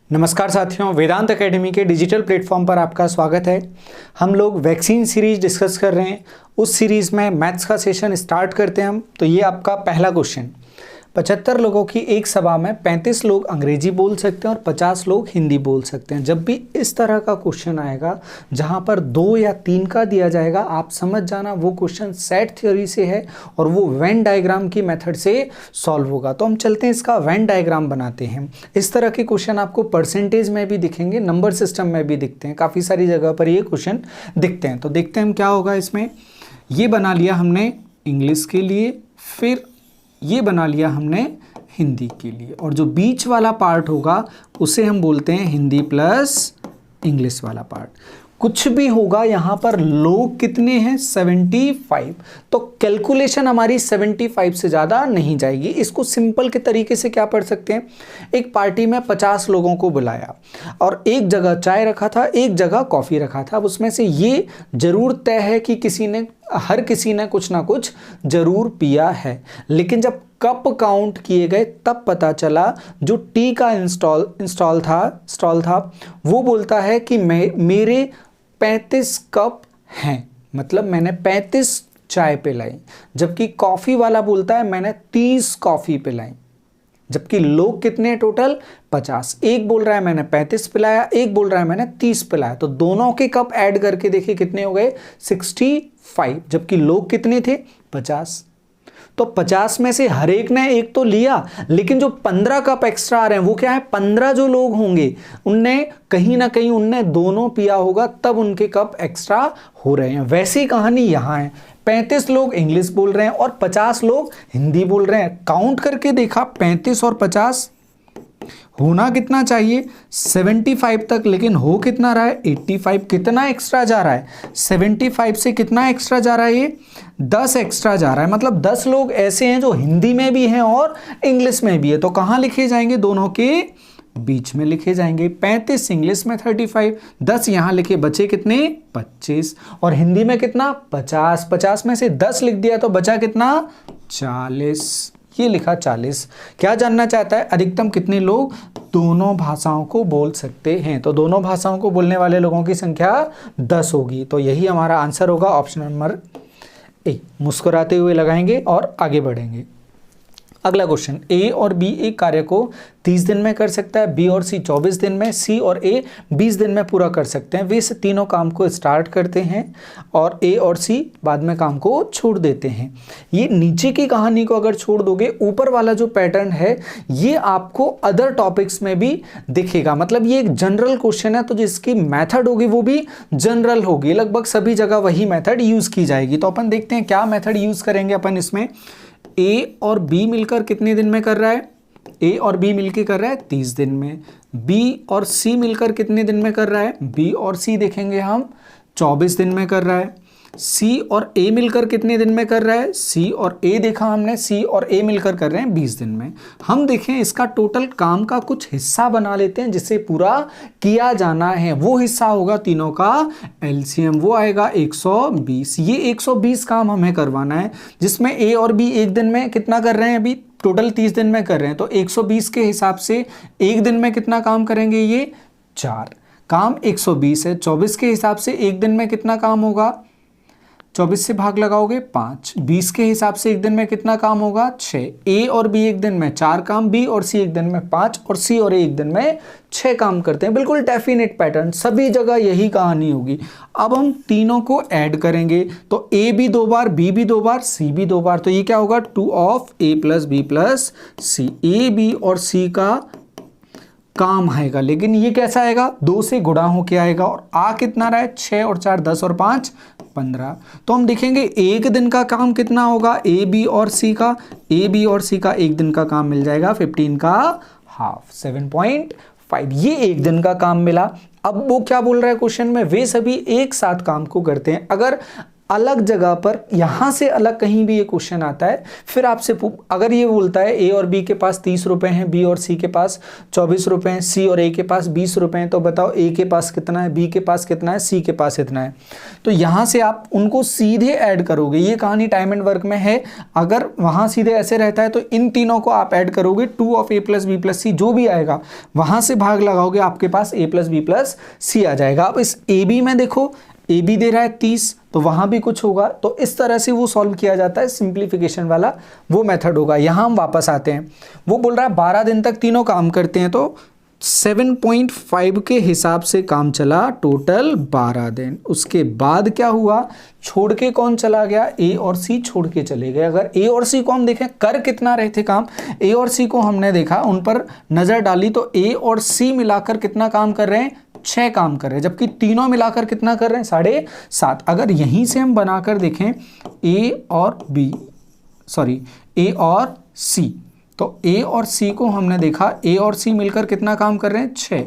नमस्कार साथियों, वेदांत एकेडमी के डिजिटल प्लेटफॉर्म पर आपका स्वागत है। हम लोग वैक्सीन सीरीज डिस्कस कर रहे हैं। उस सीरीज में मैथ्स का सेशन स्टार्ट करते हैं हम। तो ये आपका पहला क्वेश्चन। 75 लोगों की एक सभा में 35 लोग अंग्रेजी बोल सकते हैं और 50 लोग हिंदी बोल सकते हैं। जब भी इस तरह का क्वेश्चन आएगा जहां पर 2 या 3 का दिया जाएगा, आप समझ जाना वो क्वेश्चन सेट थ्योरी से है और वो वेन डायग्राम की मेथड से सॉल्व होगा। तो हम चलते हैं, इसका वेन डायग्राम बनाते हैं। इस तरह के क्वेश्चन आपको परसेंटेज में भी दिखेंगे, नंबर सिस्टम में भी दिखते हैं, काफ़ी सारी जगह पर ये क्वेश्चन दिखते हैं। तो देखते हैं हम क्या होगा इसमें। ये बना लिया हमने इंग्लिश के लिए, फिर ये बना लिया हमने हिंदी के लिए, और जो बीच वाला पार्ट होगा उसे हम बोलते हैं हिंदी प्लस इंग्लिश वाला पार्ट। कुछ भी होगा यहाँ पर लोग कितने हैं 75, तो कैलकुलेशन हमारी 75 से ज़्यादा नहीं जाएगी। इसको सिंपल के तरीके से क्या पढ़ सकते हैं, एक पार्टी में 50 लोगों को बुलाया और एक जगह चाय रखा था, एक जगह कॉफ़ी रखा था। अब उसमें से ये जरूर तय है कि हर किसी ने कुछ ना कुछ जरूर पिया है, लेकिन जब कप काउंट किए गए तब पता चला जो टी का स्टॉल था वो बोलता है कि मेरे 35 कप हैं, मतलब मैंने 35 चाय पिलाई, जबकि कॉफ़ी वाला बोलता है मैंने 30 कॉफ़ी पिलाई। जबकि लोग कितने हैं टोटल 50। एक बोल रहा है मैंने 35 पिलाया, एक बोल रहा है मैंने 30 पिलाया, तो दोनों के कप ऐड करके देखिए कितने हो गए 65, जबकि लोग कितने थे 50। तो 50 में से हर एक ने एक तो लिया, लेकिन जो 15 कप एक्स्ट्रा आ रहे हैं वो क्या है, 15 जो लोग होंगे उनने कहीं ना कहीं उनने दोनों पिया होगा, तब उनके कप एक्स्ट्रा हो रहे हैं। वैसी कहानी यहाँ है, 35 लोग इंग्लिश बोल रहे हैं और 50 लोग हिंदी बोल रहे हैं। काउंट करके देखा 35 और 50 होना कितना चाहिए 75 तक, लेकिन हो कितना रहा है 85। कितना एक्स्ट्रा जा रहा है 75 से, कितना एक्स्ट्रा जा रहा है ये 10 एक्स्ट्रा जा रहा है। मतलब 10 लोग ऐसे हैं जो हिंदी में भी हैं और इंग्लिश में भी है। तो कहाँ लिखे जाएंगे, दोनों के बीच में लिखे जाएंगे। 35 इंग्लिश में 35, 10 यहाँ लिखे, बचे कितने 25, और हिंदी में कितना 50। 50 में से 10 लिख दिया तो बचा कितना 40, ये लिखा 40। क्या जानना चाहता है, अधिकतम कितने लोग दोनों भाषाओं को बोल सकते हैं। तो दोनों भाषाओं को बोलने वाले लोगों की संख्या 10 होगी। तो यही हमारा आंसर होगा, ऑप्शन नंबर ए। मुस्कुराते हुए लगाएंगे और आगे बढ़ेंगे। अगला क्वेश्चन, ए और बी एक कार्य को 30 दिन में कर सकता है, बी और सी 24 दिन में, सी और ए 20 दिन में पूरा कर सकते हैं। वे इस तीनों काम को स्टार्ट करते हैं और ए और सी बाद में काम को छोड़ देते हैं। ये नीचे की कहानी को अगर छोड़ दोगे, ऊपर वाला जो पैटर्न है ये आपको अदर टॉपिक्स में भी दिखेगा। मतलब ये एक जनरल क्वेश्चन है, तो जिसकी मेथड होगी वो भी जनरल होगी, लगभग सभी जगह वही मेथड यूज की जाएगी। तो अपन देखते हैं क्या मेथड यूज करेंगे अपन इसमें। ए और बी मिलकर कितने दिन में कर रहा है, ए और बी मिलकर कर रहा है 30 दिन में। बी और सी मिलकर कितने दिन में कर रहा है, बी और सी देखेंगे हम 24 दिन में कर रहा है। सी और ए मिलकर कितने दिन में कर रहा है, सी और ए देखा हमने, सी और ए मिलकर कर रहे हैं 20 दिन में। हम देखें इसका टोटल काम का कुछ हिस्सा बना लेते हैं जिसे पूरा किया जाना है। वो हिस्सा होगा तीनों का एलसीएम, वो आएगा 120। ये 120 काम हमें करवाना है, जिसमें ए और बी एक दिन में कितना कर रहे हैं, अभी टोटल 30 दिन में कर रहे हैं। तो 120 के हिसाब से एक दिन में कितना काम करेंगे, ये 4 काम 120 है। 24 के हिसाब से एक दिन में कितना काम होगा, 24 से भाग लगाओगे 5। 20 के हिसाब से एक दिन में कितना काम होगा 6। ए और बी एक दिन में 4 काम, बी और सी एक दिन में 5, और सी और ए एक दिन में 6 काम करते हैं। बिल्कुल डेफिनेट पैटर्न, सभी जगह यही कहानी होगी। अब हम तीनों को ऐड करेंगे, तो ए भी 2 बार, बी भी 2 बार, सी भी 2 बार, तो ये क्या होगा 2 of A plus B plus C. A B और सी का काम आएगा, लेकिन ये कैसा आएगा 2 से गुणा होके आएगा, और आ कितना रहा है 6 और 4 10 और 5 15। तो हम देखेंगे एक दिन का काम कितना होगा ए बी और सी का, ए बी और सी का एक दिन का काम मिल जाएगा 15 का हाफ 7.5। ये एक दिन का काम मिला। अब वो क्या बोल रहा है क्वेश्चन में, वे सभी एक साथ काम को करते हैं। अगर अलग जगह पर, यहां से अलग कहीं भी ये क्वेश्चन आता है, फिर आपसे अगर ये बोलता है ए और बी के पास 30 रुपए हैं, बी और सी के पास 24 रुपए हैं, सी और ए के पास 20 रुपए हैं, तो बताओ ए के पास कितना है, बी के पास कितना है, सी के पास इतना है। तो यहां से आप उनको सीधे ऐड करोगे। ये कहानी टाइम एंड वर्क में है। अगर वहां सीधे ऐसे रहता है तो इन तीनों को आप ऐड करोगे, 2 of A plus B plus c जो भी आएगा वहां से भाग लगाओगे, आपके पास a plus B plus c आ जाएगा। अब इस ए बी में देखो, ए बी दे रहा है 30, तो वहां भी कुछ होगा। तो इस तरह से वो सॉल्व किया जाता है, सिंप्लीफिकेशन वाला वो मेथड होगा। यहां हम वापस आते हैं, वो बोल रहा है 12 दिन तक तीनों काम करते हैं, तो 7.5 के हिसाब से काम चला टोटल 12 दिन। उसके बाद क्या हुआ, छोड़ के कौन चला गया, ए और सी छोड़ के चले गए। अगर ए और सी को हम देखें कर कितना रहे थे काम, ए और सी को हमने देखा, उन पर नजर डाली तो ए और सी मिलाकर कितना काम कर रहे हैं, 6 काम कर रहे हैं, जबकि तीनों मिलाकर कितना कर रहे हैं, 7.5। अगर यहीं से हम बनाकर देखें ए और बी, सॉरी ए और सी, तो ए और सी को हमने देखा, ए और सी मिलकर कितना काम कर रहे हैं, 6,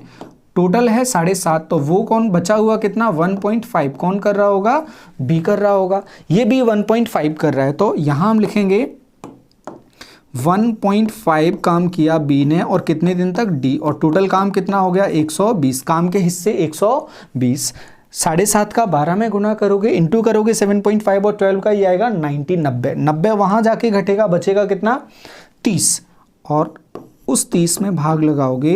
टोटल है 7.5। तो वो कौन बचा हुआ कितना, 1.5 कौन कर रहा होगा, बी कर रहा होगा। ये भी 1.5 कर रहा है, तो यहां हम लिखेंगे 1.5 काम किया बी ने, और कितने दिन तक, डी, और टोटल काम कितना हो गया, 120। काम के हिस्से 120, 7.5 का 12 में गुना करोगे, इंटू करोगे 7.5 और 12 का, ये आएगा 90 वहां जाके घटेगा, बचेगा कितना, 30, और उस 30 में भाग लगाओगे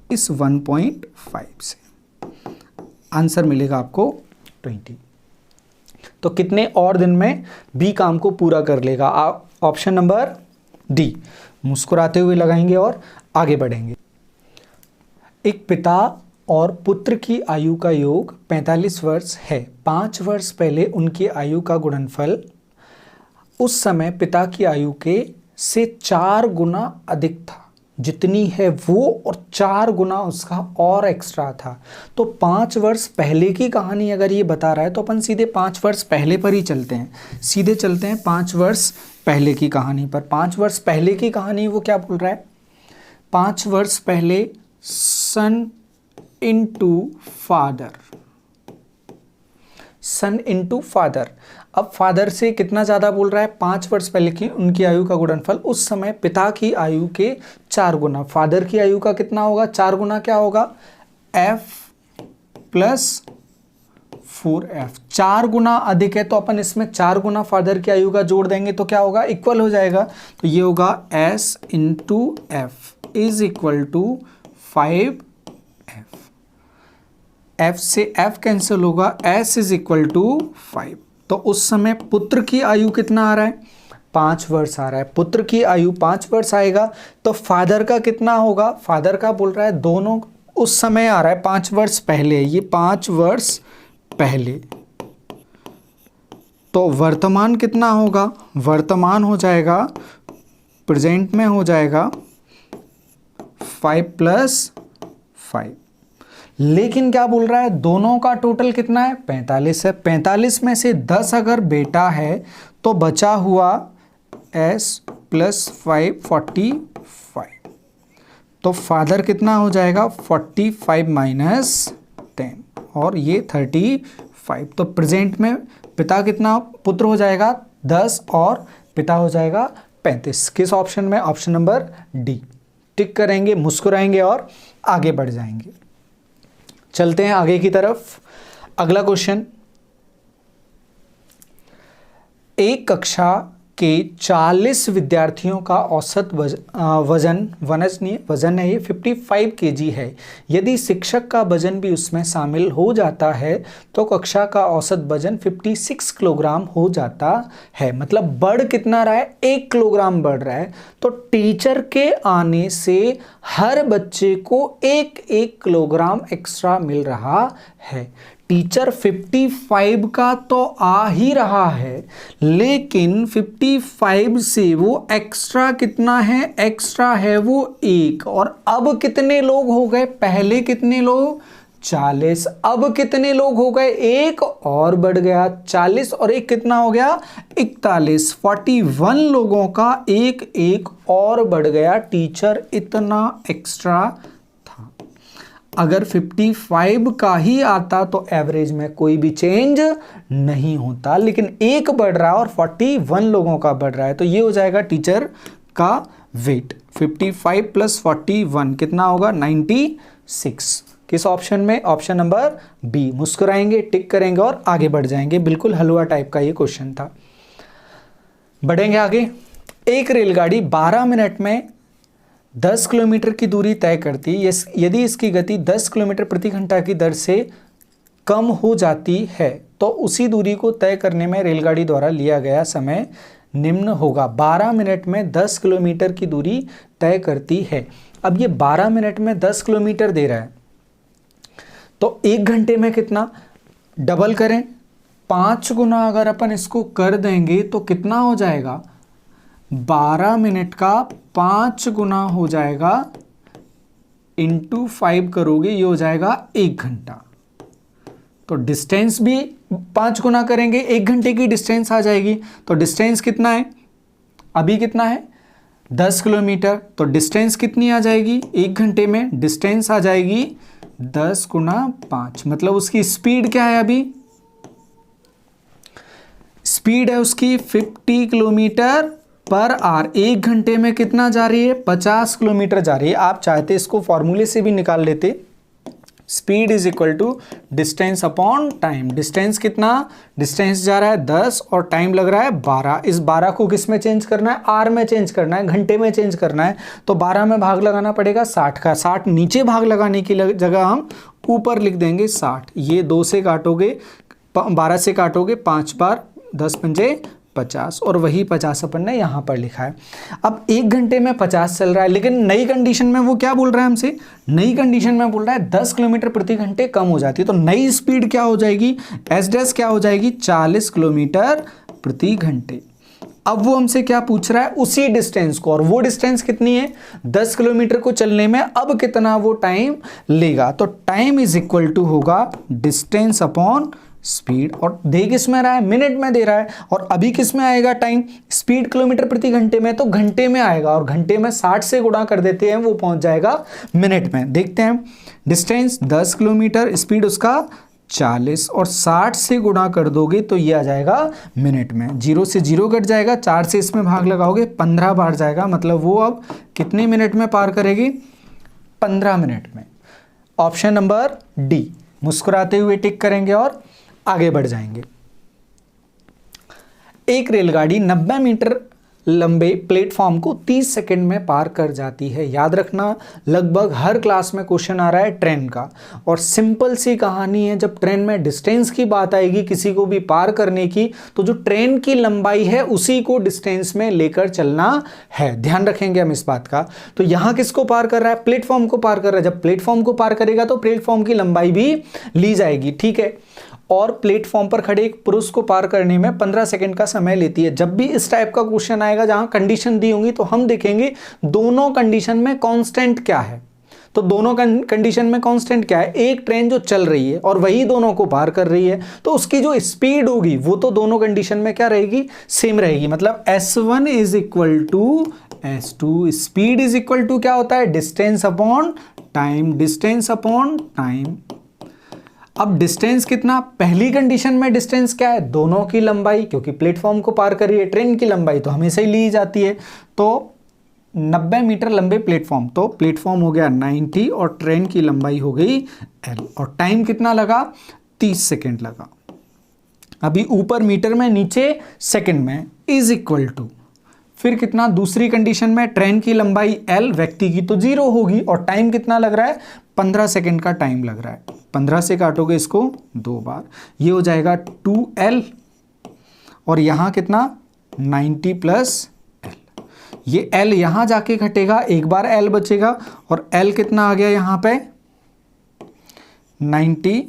इस 1.5 से, आंसर मिलेगा आपको 20। तो कितने और दिन में बी काम को पूरा कर लेगा, आप ऑप्शन नंबर डी। मुस्कुराते हुए लगाएंगे और आगे बढ़ेंगे। एक पिता और पुत्र की आयु का योग 45 वर्ष है। 5 वर्ष पहले उनकी आयु का गुणनफल उस समय पिता की आयु के से 4 गुना अधिक था, जितनी है वो, और 4 गुना उसका और एक्स्ट्रा था। तो 5 वर्ष पहले की कहानी अगर ये बता रहा है तो अपन सीधे 5 वर्ष पहले पर ही चलते हैं, सीधे चलते हैं 5 वर्ष पहले की कहानी पर। 5 वर्ष पहले की कहानी वो क्या बोल रहा है, 5 वर्ष पहले सन इनटू फादर, सन इनटू फादर। अब फादर से कितना ज़्यादा बोल रहा है, 5 वर्ष पहले की उनकी आयु का गुणनफल उस समय पिता की आयु के 4 गुना। फादर की आयु का कितना होगा, 4 गुना क्या होगा, f प्लस 4f, 4 गुना अधिक है, तो अपन इसमें 4 गुना फादर की आयु का जोड़ देंगे तो क्या होगा, इक्वल हो जाएगा। तो ये होगा s into f is equal to 5f, f से f कैंसिल होगा, s इज इक्वल टू 5। तो उस समय पुत्र की आयु कितना आ रहा है, 5 वर्ष आ रहा है। पुत्र की आयु 5 वर्ष आएगा, तो फादर का कितना होगा, फादर का बोल रहा है दोनों उस समय आ रहा है 5 वर्ष पहले, ये 5 वर्ष पहले। तो वर्तमान कितना होगा, वर्तमान हो जाएगा, प्रेजेंट में हो जाएगा 5 प्लस 5। लेकिन क्या बोल रहा है, दोनों का टोटल कितना है, 45 है। 45 में से 10 अगर बेटा है तो बचा हुआ s प्लस 5 45। तो फादर कितना हो जाएगा, 45 माइनस 10, और ये 35। तो प्रेजेंट में पिता कितना, पुत्र हो जाएगा 10 और पिता हो जाएगा 35। किस ऑप्शन में, ऑप्शन नंबर डी। टिक करेंगे, मुस्कुराएंगे और आगे बढ़ जाएंगे। चलते हैं आगे की तरफ। अगला क्वेश्चन, एक कक्षा के 40 विद्यार्थियों का औसत वजन है ये 55 kg है। यदि शिक्षक का वजन भी उसमें शामिल हो जाता है तो कक्षा का औसत वजन 56 किलोग्राम हो जाता है। मतलब बढ़ कितना रहा है, 1 किलोग्राम बढ़ रहा है। तो टीचर के आने से हर बच्चे को 1-1 किलोग्राम एक्स्ट्रा मिल रहा है। टीचर 55 का तो आ ही रहा है, लेकिन 55 से वो एक्स्ट्रा कितना है, एक्स्ट्रा है वो 1। और अब कितने लोग हो गए, पहले कितने लोग, 40, अब कितने लोग हो गए, 1 और बढ़ गया, 40 और 1 कितना हो गया, 41। 41 लोगों का 1-1 और बढ़ गया, टीचर इतना एक्स्ट्रा था। अगर 55 का ही आता तो एवरेज में कोई भी चेंज नहीं होता, लेकिन एक बढ़ रहा है और 41 लोगों का बढ़ रहा है, तो ये हो जाएगा टीचर का वेट। 55 प्लस 41 कितना होगा? 96। किस ऑप्शन में? Option number B. मुस्कुराएंगे, टिक करेंगे और आगे बढ़ जाएंगे। बिल्कुल हलवा टाइप का ये क्वेश्चन था। बढ़ेंगे आगे। एक रेलगाड़ी 12 मिनट में 10 किलोमीटर की दूरी तय करती है। यदि इसकी गति 10 किलोमीटर प्रति घंटा की दर से कम हो जाती है तो उसी दूरी को तय करने में रेलगाड़ी द्वारा लिया गया समय निम्न होगा। 12 मिनट में 10 किलोमीटर की दूरी तय करती है। अब ये 12 मिनट में 10 किलोमीटर दे रहा है, तो 1 घंटे में कितना? डबल करें, 5 गुना अगर अपन इसको कर देंगे तो कितना हो जाएगा? 12 मिनट का 5 गुना हो जाएगा, इंटू 5 करोगे, ये हो जाएगा 1 घंटा। तो डिस्टेंस भी 5 गुना करेंगे, 1 घंटे की डिस्टेंस आ जाएगी। तो डिस्टेंस कितना है? अभी कितना है? 10 किलोमीटर। तो डिस्टेंस कितनी आ जाएगी 1 घंटे में? डिस्टेंस आ जाएगी 10 गुना 5। मतलब उसकी स्पीड क्या है? अभी स्पीड है उसकी 50 किलोमीटर पर आवर। 1 घंटे में कितना जा रही है? 50 किलोमीटर जा रही है। आप चाहते इसको फॉर्मूले से भी निकाल लेते। Speed is equal to distance upon time. Distance कितना? डिस्टेंस जा रहा है 10 और टाइम लग रहा है 12। इस 12 को किस में चेंज करना है? आर में चेंज करना है, घंटे में चेंज करना है। तो 12 में भाग लगाना पड़ेगा 60 का। 60 नीचे भाग लगाने की जगह हम ऊपर लिख देंगे 60। ये 2 से काटोगे, 12 से काटोगे 5 बार, 10 पंजे 50, और वही 50 अपन ने यहाँ पर लिखा है। अब 1 घंटे में 50 चल रहा है, लेकिन नई कंडीशन में वो क्या बोल रहा है हमसे? नई कंडीशन में बोल रहा है 10 किलोमीटर प्रति घंटे कम हो जाती है। तो नई स्पीड क्या हो जाएगी? एस डैश क्या हो जाएगी? 40 किलोमीटर प्रति घंटे। अब वो हमसे क्या पूछ रहा है? उसी डिस्टेंस को, और वो डिस्टेंस कितनी है? 10 किलोमीटर को चलने में अब कितना वो टाइम लेगा? तो टाइम इज इक्वल टू होगा डिस्टेंस अपॉन स्पीड। और दे किस में रहा है? मिनट में दे रहा है। और अभी किस में आएगा टाइम? स्पीड किलोमीटर प्रति घंटे में, तो घंटे में आएगा, और घंटे में 60 से गुणा कर देते हैं, वो पहुंच जाएगा मिनट में। देखते हैं, डिस्टेंस 10 किलोमीटर, स्पीड उसका 40, और 60 से गुणा कर दोगे तो ये आ जाएगा मिनट में। 0 से 0 कट जाएगा, 4 से इसमें भाग लगाओगे 15 बार जाएगा। मतलब वो अब कितने मिनट में पार करेगी? 15 मिनट में। Option number D. मुस्कुराते हुए टिक करेंगे और आगे बढ़ जाएंगे। एक रेलगाड़ी 90 मीटर लंबे प्लेटफॉर्म को 30 सेकंड में पार कर जाती है। याद रखना, लगभग हर क्लास में क्वेश्चन आ रहा है ट्रेन का, और सिंपल सी कहानी है, जब ट्रेन में डिस्टेंस की बात आएगी किसी को भी पार करने की, तो जो ट्रेन की लंबाई है उसी को डिस्टेंस में लेकर चलना है। ध्यान रखेंगे हम इस बात का। तो यहां किसको पार कर रहा है? प्लेटफॉर्म को पार कर रहा है। जब प्लेटफॉर्म को पार करेगा तो प्लेटफॉर्म की लंबाई भी ली जाएगी, ठीक है। और प्लेटफॉर्म पर खड़े एक पुरुष को पार करने में 15 सेकंड का समय लेती है। जब भी इस टाइप का क्वेश्चन आएगा जहां कंडीशन दी होंगी, तो हम देखेंगे दोनों कंडीशन में कांस्टेंट क्या है। तो दोनों कंडीशन में कांस्टेंट क्या है? एक ट्रेन जो चल रही है और वही दोनों को पार कर रही है, तो उसकी जो स्पीड होगी वो तो दोनों कंडीशन में क्या रहेगी? सेम रहेगी। मतलब S1 is equal to S2। Speed is equal to क्या होता है? Distance upon time. Distance upon time. अब डिस्टेंस कितना? पहली कंडीशन में डिस्टेंस क्या है? दोनों की लंबाई, क्योंकि प्लेटफॉर्म को पार कर रही है। ट्रेन की लंबाई तो हमेशा ही ली जाती है। तो 90 मीटर लंबे प्लेटफॉर्म, तो प्लेटफॉर्म हो गया 90 और ट्रेन की लंबाई हो गई L, और टाइम कितना लगा? 30 सेकेंड लगा। अभी ऊपर मीटर में, नीचे सेकेंड में, इज इक्वल टू, फिर कितना? दूसरी कंडीशन में ट्रेन की लंबाई L, व्यक्ति की तो 0 होगी, और टाइम कितना लग रहा है? 15 सेकेंड का टाइम लग रहा है। 15 से काटोगे इसको 2 बार, ये हो जाएगा 2L, और यहां कितना? 90 प्लस L। ये L यहां जाके घटेगा, एक बार L बचेगा, और L कितना आ गया यहां पे? 90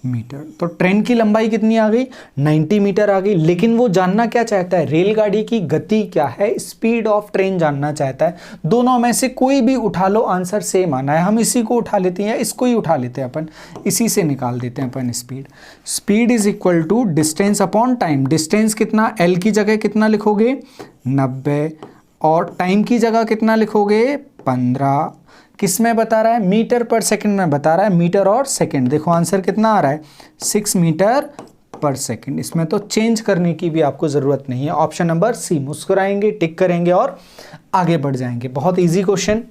मीटर। तो ट्रेन की लंबाई कितनी आ गई? 90 मीटर आ गई। लेकिन वो जानना क्या चाहता है? रेलगाड़ी की गति क्या है, स्पीड ऑफ ट्रेन जानना चाहता है। दोनों में से कोई भी उठा लो, आंसर सेम आना है। हम इसी को उठा लेते हैं या इसको ही उठा लेते हैं, अपन इसी से निकाल देते हैं अपन speed. Speed is equal to distance upon time. Distance कितना? L की जगह कितना लिखोगे? 90, और टाइम की जगह कितना लिखोगे? 15। किस में बता रहा है? मीटर पर सेकंड में बता रहा है, मीटर और सेकंड। देखो आंसर कितना आ रहा है, 6 मीटर पर सेकंड। इसमें तो चेंज करने की भी आपको जरूरत नहीं है। ऑप्शन नंबर सी, मुस्कुराएंगे, टिक करेंगे और आगे बढ़ जाएंगे। बहुत इजी क्वेश्चन।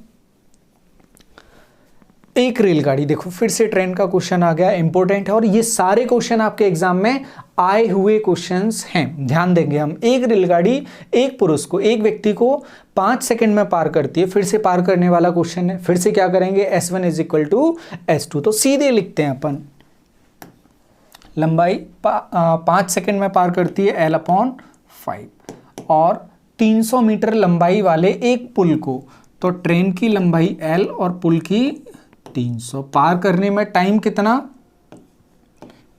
एक रेलगाड़ी, देखो फिर से ट्रेन का क्वेश्चन आ गया, इंपॉर्टेंट है और ये सारे क्वेश्चन आपके एग्जाम में आए हुए क्वेश्चंस हैं, ध्यान देंगे हम। एक रेलगाड़ी एक पुरुष को, एक व्यक्ति को 5 सेकंड में पार करती है। फिर से पार करने वाला क्वेश्चन है। फिर से क्या करेंगे, S1 is equal to S2, तो सीधे लिखते हैं अपन। लंबाई 5 सेकंड में पार करती है, L/5, और 300 मीटर लंबाई वाले एक पुल को, तो ट्रेन की लंबाई L और पुल की 300, पार करने में टाइम कितना,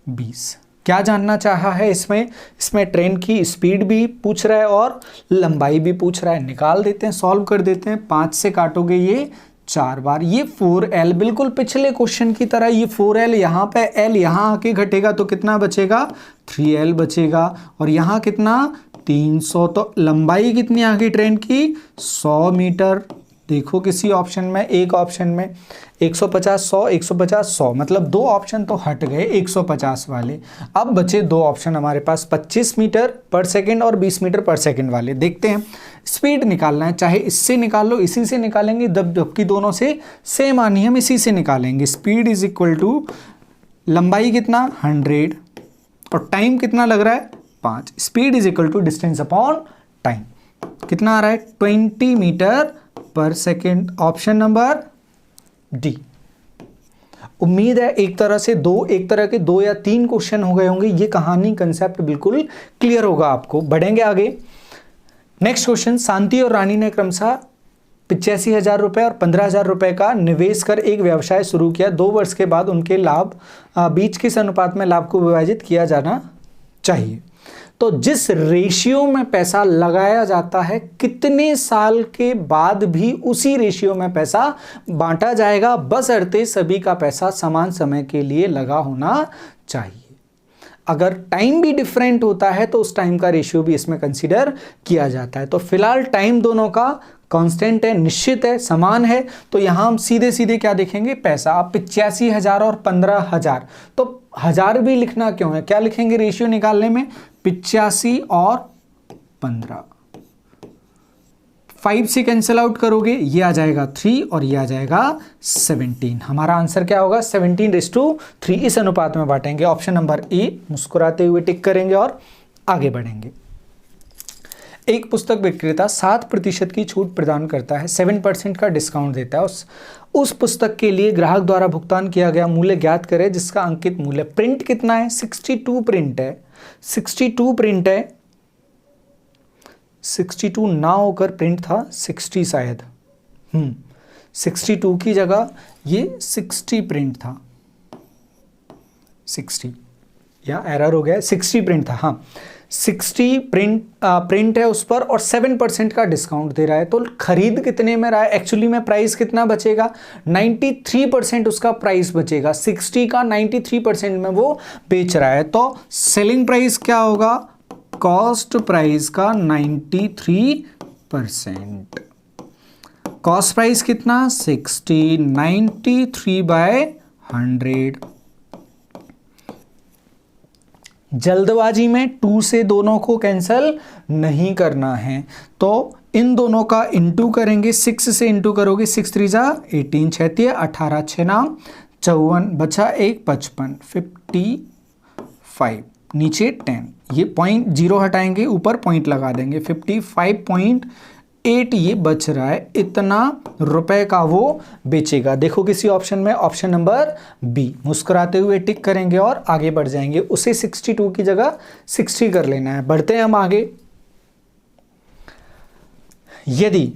20। क्या जानना चाहा है इसमें ट्रेन की स्पीड भी पूछ रहा है और लंबाई भी पूछ रहा है। निकाल देते हैं, सॉल्व कर देते हैं। 5 से काटोगे ये 4 बार, ये 4L, बिल्कुल पिछले क्वेश्चन की तरह। ये 4L यहाँ पे, L यहाँ आके घटेगा तो कितना बचेगा, 3L बचेगा। और यहाँ कितना, 300। तो लंबाई कितनी आ गई ट्रेन की, 100 मीटर। देखो किसी ऑप्शन में, एक ऑप्शन में 150, 100, 150, 100, मतलब 2 ऑप्शन तो हट गए 150 वाले। अब बचे 2 ऑप्शन हमारे पास, 25 मीटर पर सेकंड और 20 मीटर पर सेकंड वाले। देखते हैं, स्पीड निकालना है, चाहे इससे निकाल लो, इसी से निकालेंगे, जबकि दोनों से सेम आनी है, हम इसी से निकालेंगे। स्पीड इज इक्वल टू लंबाई कितना, 100, और टाइम कितना लग रहा है, 5। Speed is equal to distance upon time, कितना आ रहा है, 20 मीटर पर सेकेंड। Option number D. उम्मीद है एक तरह के 2 या 3 क्वेश्चन हो गए होंगे। ये कहानी कंसेप्ट बिल्कुल क्लियर होगा आपको। बढ़ेंगे आगे। नेक्स्ट क्वेश्चन, शांति और रानी ने क्रमशः 85,000 रुपए और 15,000 रुपए का निवेश कर एक व्यवसाय शुरू किया। 2 वर्ष के बाद उनके लाभ बीच किस अनुपात में लाभ को विभाजित किया जाना चाहिए? तो जिस रेशियो में पैसा लगाया जाता है, कितने साल के बाद भी उसी रेशियो में पैसा बांटा जाएगा, बशर्ते सभी का पैसा समान समय के लिए लगा होना चाहिए। अगर टाइम भी डिफरेंट होता है तो उस टाइम का रेशियो भी इसमें कंसीडर किया जाता है। तो फिलहाल टाइम दोनों का कांस्टेंट है, निश्चित है, समान है। तो यहां हम सीधे सीधे क्या देखेंगे, पैसा। आप 85,000 और 15,000, तो 1000 भी लिखना क्यों है, क्या लिखेंगे रेशियो निकालने में, 85 और 15। 5 से कैंसिल आउट करोगे, ये आ जाएगा 3 और ये आ जाएगा 17। हमारा आंसर क्या होगा, 17:3 इस अनुपात में बांटेंगे। ऑप्शन नंबर ए, मुस्कुराते हुए टिक करेंगे और आगे बढ़ेंगे। एक पुस्तक विक्रेता 7% की छूट प्रदान करता है, 7% का डिस्काउंट देता है। उस पुस्तक के लिए ग्राहक द्वारा भुगतान किया गया मूल्य ज्ञात करें जिसका अंकित मूल्य। प्रिंट कितना है, 62 प्रिंट है, 62 प्रिंट है, 62 ना होकर प्रिंट था 60 शायद, 62 की जगह ये 60 प्रिंट था, 60 या एरर हो गया, 60 प्रिंट था, हाँ 60 प्रिंट है उस पर और 7% का डिस्काउंट दे रहा है। तो खरीद कितने में रहा है, एक्चुअली में प्राइस कितना बचेगा, 93% उसका प्राइस बचेगा। 60 का 93% में वो बेच रहा है। तो सेलिंग प्राइस क्या होगा, कॉस्ट प्राइस का 93%। कॉस्ट प्राइस कितना, 60, 93/100। जल्दबाजी में 2 से दोनों को कैंसिल नहीं करना है, तो इन दोनों का इंटू करेंगे। 6 से इंटू करोगे, 6 3 जा 18, 6 18, 6 नाम 54, बचा 1 55, 55, नीचे 10, ये पॉइंट 0 हटाएंगे, ऊपर पॉइंट लगा देंगे, 55.8 ये बच रहा है। इतना रुपए का वो बेचेगा। देखो किसी ऑप्शन में, ऑप्शन नंबर बी। मुस्कुराते हुए टिक करेंगे और आगे बढ़ जाएंगे। उसे 62 की जगह 60 कर लेना है। बढ़ते हैं हम आगे। यदि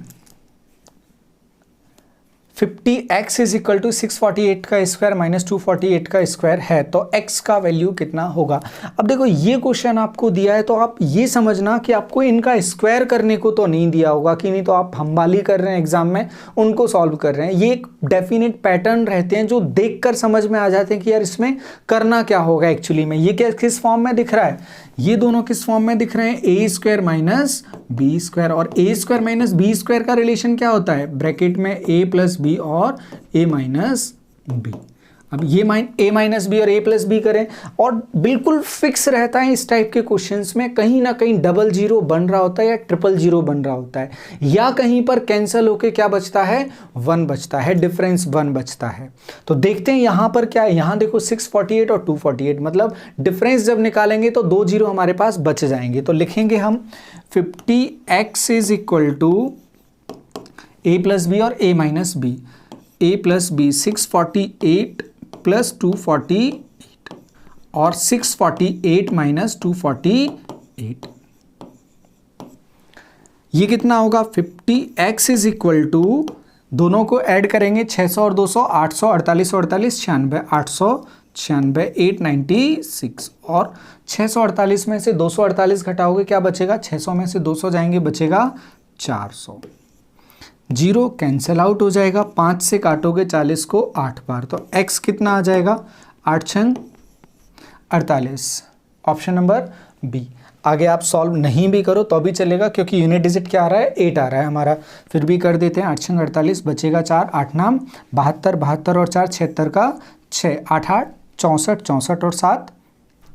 50x इज इक्वल टू 648 का स्क्वायर माइनस 248 का स्क्वायर है, तो x का वैल्यू कितना होगा। अब देखो ये क्वेश्चन आपको दिया है तो आप ये समझना कि आपको इनका स्क्वायर करने को तो नहीं दिया होगा कि नहीं तो आप हमवाली कर रहे हैं एग्जाम में, उनको सॉल्व कर रहे हैं। ये एक डेफिनेट पैटर्न रहते हैं जो देखकर समझ में आ जाते हैं कि यार इसमें करना क्या होगा एक्चुअली में। ये क्या किस फॉर्म में दिख रहा है, ये दोनों किस फॉर्म में दिख रहे हैं, ए स्क्वायर माइनस बी स्क्वायर। और ए स्क्वायर माइनस बी स्क्वायर का रिलेशन क्या होता है, ब्रैकेट में ए प्लस बी और ए माइनस बी। अब ये ए माइनस बी और ए प्लस बी करें और बिल्कुल फिक्स रहता है इस टाइप के क्वेश्चंस में, कहीं ना कहीं डबल जीरो बन रहा होता है या ट्रिपल जीरो बन रहा होता है, या कहीं पर कैंसिल होके क्या बचता है, 1 बचता है, डिफरेंस 1 बचता है। तो देखते हैं यहां पर क्या है, यहां देखो 648 और 248, मतलब डिफरेंस जब निकालेंगे तो 2 जीरो हमारे पास बच जाएंगे। तो लिखेंगे हम 50x is equal to a plus b और a minus b, a plus b 648 plus 248 और 648 माइनस 248, ये कितना होगा 50x इज इक्वल टू, दोनों को ऐड करेंगे 600 और 200, 800, 48 48, 96, 896, 896 और 648 में से 248 घटाओगे क्या बचेगा, 600 में से 200 जाएंगे बचेगा 400, जीरो कैंसिल आउट हो जाएगा, 5 से काटोगे 40 को 8 बार, तो x कितना आ जाएगा 8 छंग 48, ऑप्शन नंबर बी। आगे आप सॉल्व नहीं भी करो तो भी चलेगा क्योंकि यूनिट डिजिट क्या आ रहा है, 8 आ रहा है हमारा, फिर भी कर देते हैं। 8 छंग 48 बचेगा 4, 8 नाम 72, 72 और 4 76 का 6, 8 8 64, 64 और 7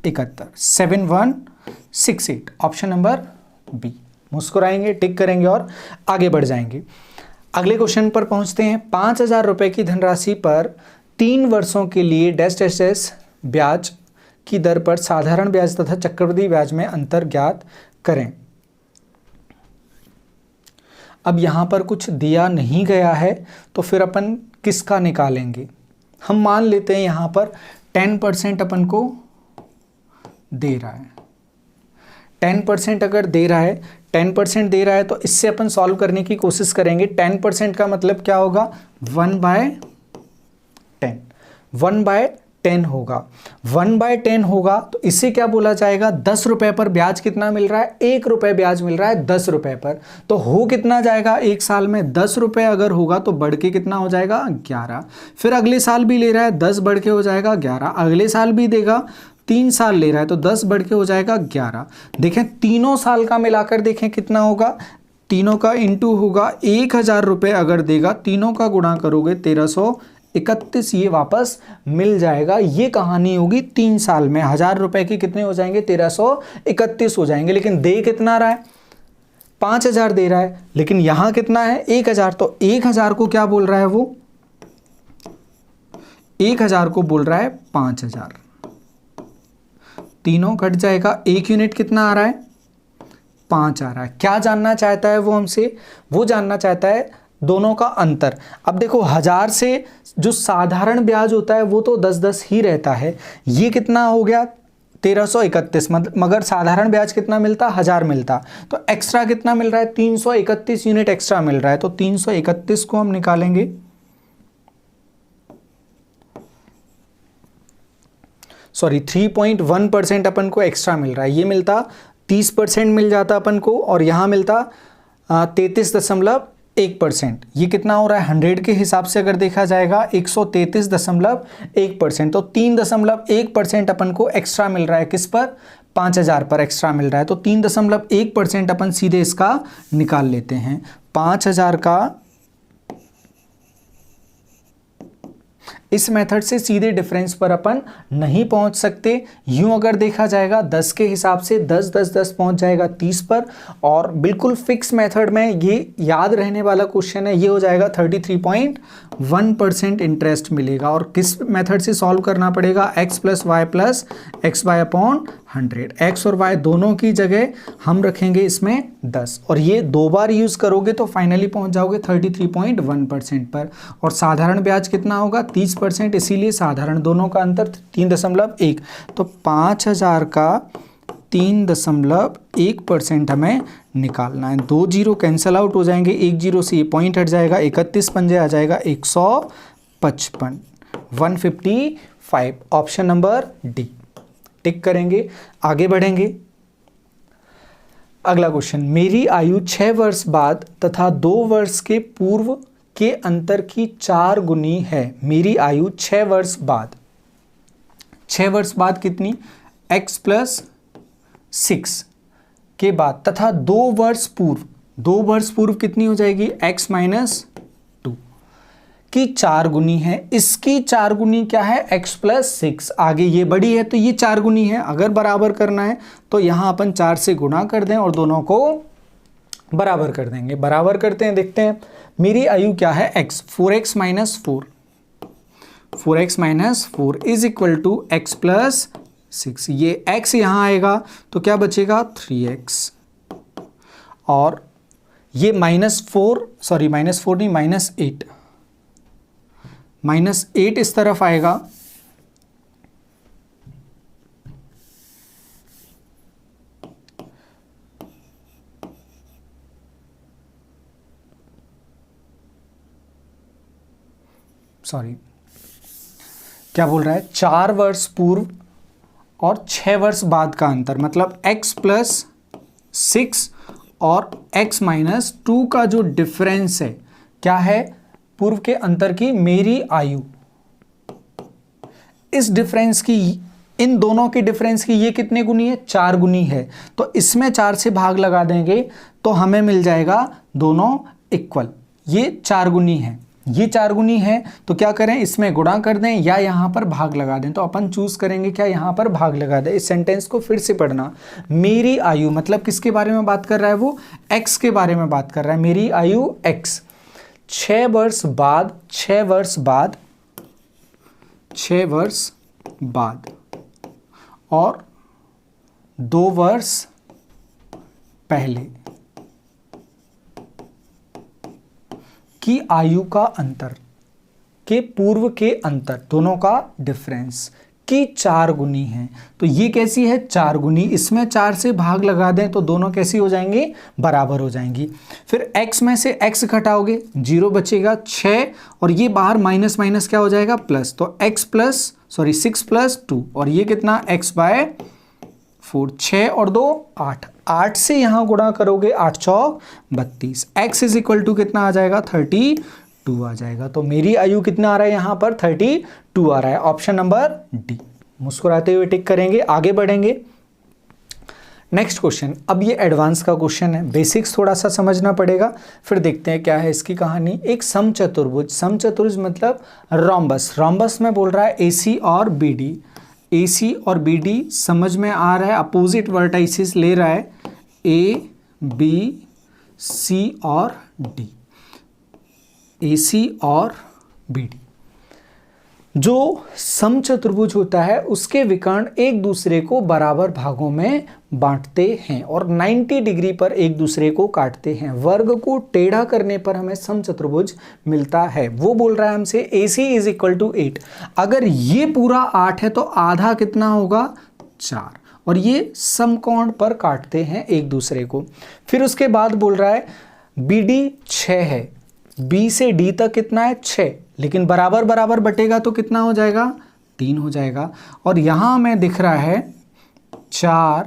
71, 7168, ऑप्शन नंबर बी। मुस्कुराएंगे, टिक करेंगे और आगे बढ़ जाएंगे। अगले क्वेश्चन पर पहुंचते हैं। 5,000 रुपए की धनराशि पर 3 वर्षों के लिए डैश डैश डैश ब्याज की दर पर साधारण ब्याज तथा चक्रवृद्धि ब्याज में अंतर ज्ञात करें। अब यहां पर कुछ दिया नहीं गया है तो फिर अपन किसका निकालेंगे, हम मान लेते हैं यहां पर 10% अपन को दे रहा है, 10% अगर दे रहा है, 10% दे रहा है तो इससे अपन सॉल्व करने की कोशिश करेंगे। 10% का मतलब क्या होगा, 1/10, 1/10 होगा, 1/10 होगा तो इसे क्या बोला जाएगा, 10 रुपए पर ब्याज कितना मिल रहा है, 1 रुपए ब्याज मिल रहा है 10 रुपए पर, तो हो कितना जाएगा एक साल में 10 रुपए अगर होगा तो बढ़ के कितना हो जाएगा 11, फिर अगले साल भी ले रहा है 10 बढ़ के हो जाएगा 11, अगले साल भी देगा, 3 साल ले रहा है तो 10 बढ़ के हो जाएगा 11। देखें तीनों साल का मिलाकर देखें कितना होगा, तीनों का इंटू होगा, 1,000 रुपये अगर देगा तीनों का गुणा करोगे 1331, ये वापस मिल जाएगा। ये कहानी होगी 3 साल में, 1,000 रुपये की कितने हो जाएंगे, 1331 हो जाएंगे। लेकिन दे कितना रहा है, 5,000 दे रहा है, लेकिन यहां कितना है 1,000, तो 1,000 को क्या बोल रहा है वो, 1,000 को बोल रहा है 5,000, तीनों कट जाएगा, एक यूनिट कितना आ रहा है 5 आ रहा है। क्या जानना चाहता है वो हमसे, वो जानना चाहता है दोनों का अंतर। अब देखो 1,000 से जो साधारण ब्याज होता है वो तो 10-10 ही रहता है, ये कितना हो गया 1331, मगर साधारण ब्याज कितना मिलता, 1,000 मिलता, तो एक्स्ट्रा कितना मिल रहा है 331 यूनिट एक्स्ट्रा मिल रहा है, तो 331 को हम निकालेंगे, सॉरी 3.1% अपन को एक्स्ट्रा मिल रहा है, ये मिलता 30% मिल जाता अपन को और यहाँ मिलता 33.1%, ये कितना हो रहा है 100 के हिसाब से अगर देखा जाएगा 133.1%, तो 3.1% अपन को एक्स्ट्रा मिल रहा है, किस पर 5,000 पर एक्स्ट्रा मिल रहा है, तो 3.1% अपन सीधे इसका निकाल लेते हैं। 5,000 का इस मेथड से सीधे डिफरेंस पर अपन नहीं पहुंच सकते, यूं अगर देखा जाएगा 10 के हिसाब से 10 10 10 पहुंच जाएगा 30 पर, और बिल्कुल फिक्स मेथड में ये याद रहने वाला क्वेश्चन है, ये हो जाएगा 33.1% इंटरेस्ट मिलेगा। और किस मेथड से सॉल्व करना पड़ेगा, x plus y plus x y upon 100, x और y दोनों की जगह हम रखेंगे इसमें 10, और ये 2 बार यूज करोगे तो फाइनली पहुंच जाओगे 33.1% पर। और साधारण ब्याज कितना होगा 30%, इसीलिए साधारण दोनों का अंतर 3.1, तो 5,000 का 3.1% हमें निकालना है। 2 जीरो कैंसिल आउट हो जाएंगे, 1 जीरो से ये पॉइंट हट जाएगा, 31 पंजे आ जाएगा 155, 155। ऑप्शन नंबर डी टिक करेंगे, आगे बढ़ेंगे। अगला क्वेश्चन, मेरी आयु 6 वर्ष बाद तथा 2 वर्ष के पूर्व के अंतर की 4 गुनी है। मेरी आयु 6 वर्ष बाद, 6 वर्ष बाद कितनी, x प्लस 6 के बाद तथा 2 वर्ष पूर्व, 2 वर्ष पूर्व कितनी हो जाएगी, x माइनस 2 की 4 गुनी है। इसकी 4 गुनी क्या है, x प्लस 6। आगे ये बड़ी है तो ये 4 गुनी है। अगर बराबर करना है तो यहाँ अपन 4 से गुणा कर दें और दोनों को बराबर कर देंगे। बराबर करते हैं, देखते हैं मेरी आयु क्या है, x, 4x minus 4, 4x minus 4 is equal to x plus 6। ये x यहाँ आएगा तो क्या बचेगा, 3x, और ये -4 नहीं, -8 इस तरफ आएगा, क्या बोल रहा है, 4 वर्ष पूर्व और 6 वर्ष बाद का अंतर, मतलब x प्लस 6 और x माइनस 2 का जो डिफरेंस है, क्या है, पूर्व के अंतर की मेरी आयु। इस डिफरेंस की, इन दोनों के डिफरेंस की ये कितने गुनी है, 4 गुनी है। तो इसमें 4 से भाग लगा देंगे तो हमें मिल जाएगा दोनों इक्वल। ये 4 गुनी है, ये 4 गुनी है, तो क्या करें, इसमें गुणा कर दें या यहाँ पर भाग लगा दें। तो अपन चूज करेंगे क्या, यहाँ पर भाग लगा दें। इस सेंटेंस को फिर से पढ़ना, मेरी आयु मतलब किसके बारे में बात कर रहा है, वो x के बारे में बात कर रहा है। मेरी आयु x, 6 वर्ष बाद, 6 वर्ष बाद, 6 वर्ष बाद और 2 वर्ष पहले की आयु का अंतर के पूर्व के अंतर, दोनों का डिफरेंस की 4 गुनी है। तो ये कैसी है, 4 गुनी। इसमें 4 से भाग लगा दें तो दोनों कैसी हो जाएंगी, बराबर हो जाएंगी। फिर x में से x घटाओगे, 0 बचेगा, 6 और ये बाहर माइनस माइनस क्या हो जाएगा, प्लस। तो 6 प्लस 2 और ये कितना, x बाय 4, 6 और 2 8, 8 से यहाँ गुणा करोगे, 8 चौक 32, x इज इक्वल टू कितना आ जाएगा, 32 आ जाएगा। तो मेरी आयु कितना आ रहा है यहाँ पर, 32 आ रहा है। Option number D. मुस्कुराते हुए टिक करेंगे, आगे बढ़ेंगे। नेक्स्ट क्वेश्चन, अब ये एडवांस का क्वेश्चन है, बेसिक्स थोड़ा सा समझना पड़ेगा, फिर देखते हैं क्या है इसकी कहानी। एक समचतुर्भुज, समचतुर्भुज मतलब रोम्बस, रोम्बस में बोल रहा है AC और BD, AC और BD समझ में आ रहा है, अपोजिट वर्टाइसिस ले रहा है, A B C और D, AC और BD। जो समचतुर्भुज होता है उसके विकर्ण एक दूसरे को बराबर भागों में बांटते हैं और 90 डिग्री पर एक दूसरे को काटते हैं। वर्ग को टेढ़ा करने पर हमें समचतुर्भुज मिलता है। वो बोल रहा है हमसे AC इज इक्वल टू 8। अगर ये पूरा 8 है तो आधा कितना होगा, 4, और ये समकोण पर काटते हैं एक दूसरे को। फिर उसके बाद बोल रहा है BD 6 है, B से D तक कितना है, 6, लेकिन बराबर बराबर बटेगा तो कितना हो जाएगा, 3 हो जाएगा। और यहाँ हमें दिख रहा है 4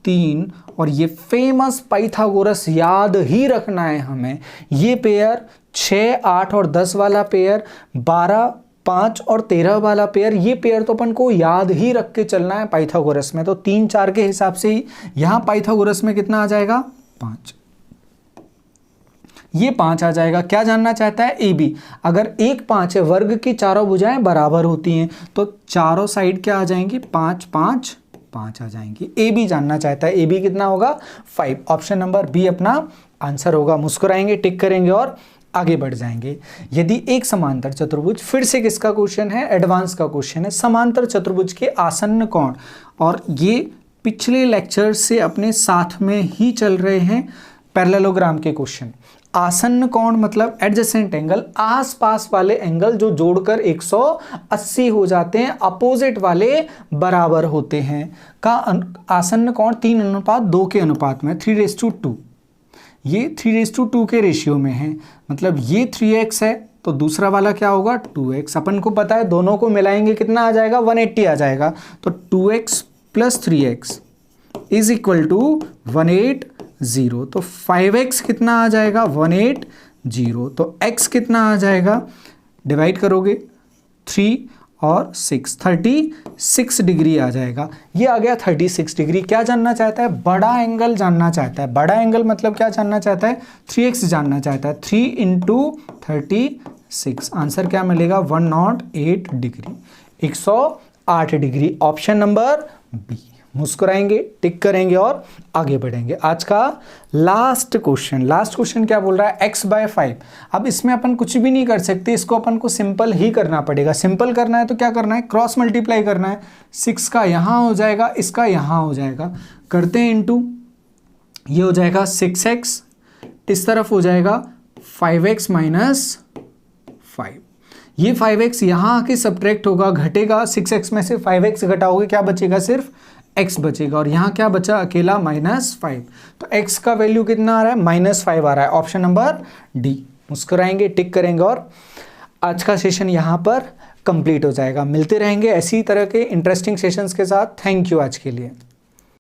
3, और ये फेमस पाइथागोरस याद ही रखना है हमें। ये पेयर 6 8 और 10 वाला पेयर, 12 5 और 13 वाला पेयर, ये पेयर तो अपन को याद ही रख के चलना है पाइथागोरस में। तो 3 4 के हिसाब से ही यहाँ पाइथागोरस में कितना आ जाएगा, 5, ये 5 आ जाएगा। क्या जानना चाहता है, AB। अगर 1 5 है, वर्ग की चारों भुजाएं बराबर होती हैं, तो चारों साइड क्या आ जाएंगी, 5 5 5 आ जाएंगी। AB जानना चाहता है, AB कितना होगा, 5। ऑप्शन नंबर बी अपना आंसर होगा। मुस्कुराएंगे, टिक करेंगे और आगे बढ़ जाएंगे। यदि एक समांतर चतुर्भुज, फिर से किसका क्वेश्चन है, एडवांस का क्वेश्चन है, समांतर चतुर्भुज के आसन्न कोण, और ये पिछले लेक्चर से अपने साथ में ही चल रहे हैं पैरेललोग्राम के क्वेश्चन। आसन्न कोण मतलब एडजेसेंट एंगल, आसपास वाले एंगल जो जोड़कर 180 हो जाते हैं, अपोजिट वाले बराबर होते हैं, का आसन्न कोण 3:2 के अनुपात में, 3:2, ये 3:2 के रेशियो में है, मतलब ये 3x है तो दूसरा वाला क्या होगा 2x। अपन को पता है दोनों को मिलाएंगे कितना आ जाएगा 180 आ जाएगा, तो 2x + 3x is equal to 180। तो 5x कितना आ जाएगा 180, तो x कितना आ जाएगा, डिवाइड करोगे 3 और 6, 36 डिग्री आ जाएगा। ये आ गया 36 डिग्री। क्या जानना चाहता है, बड़ा एंगल जानना चाहता है। बड़ा एंगल मतलब क्या जानना चाहता है, 3x जानना चाहता है। 3 × 36, आंसर क्या मिलेगा 108 degree, 108 degree. Option number B. मुस्कुराएंगे, टिक करेंगे और आगे बढ़ेंगे। आज का लास्ट क्वेश्चन क्या बोल रहा है, x/5। अब इसमें अपन कुछ भी नहीं कर सकते, इसको अपन को सिंपल ही करना पड़ेगा। सिंपल करना है तो क्या करना है, क्रॉस मल्टीप्लाई करना है। 6 का यहाँ हो जाएगा, इसका यहाँ हो जाएगा, करते हैं इनटू, ये हो जाएगा 6x, इस तरफ हो जाएगा 5x - 5। ये 5x यहाँ आके सब्ट्रैक्ट होगा, घटेगा, 6x में से 5x घटाओगे क्या बचेगा, सिर्फ x बचेगा, और यहाँ क्या बचा अकेला -5। तो x का वैल्यू कितना आ रहा है, -5 आ रहा है। Option number D. मुस्कुराएंगे, टिक करेंगे और आज का सेशन यहाँ पर कंप्लीट हो जाएगा। मिलते रहेंगे ऐसी तरह के इंटरेस्टिंग सेशंस के साथ। थैंक यू आज के लिए।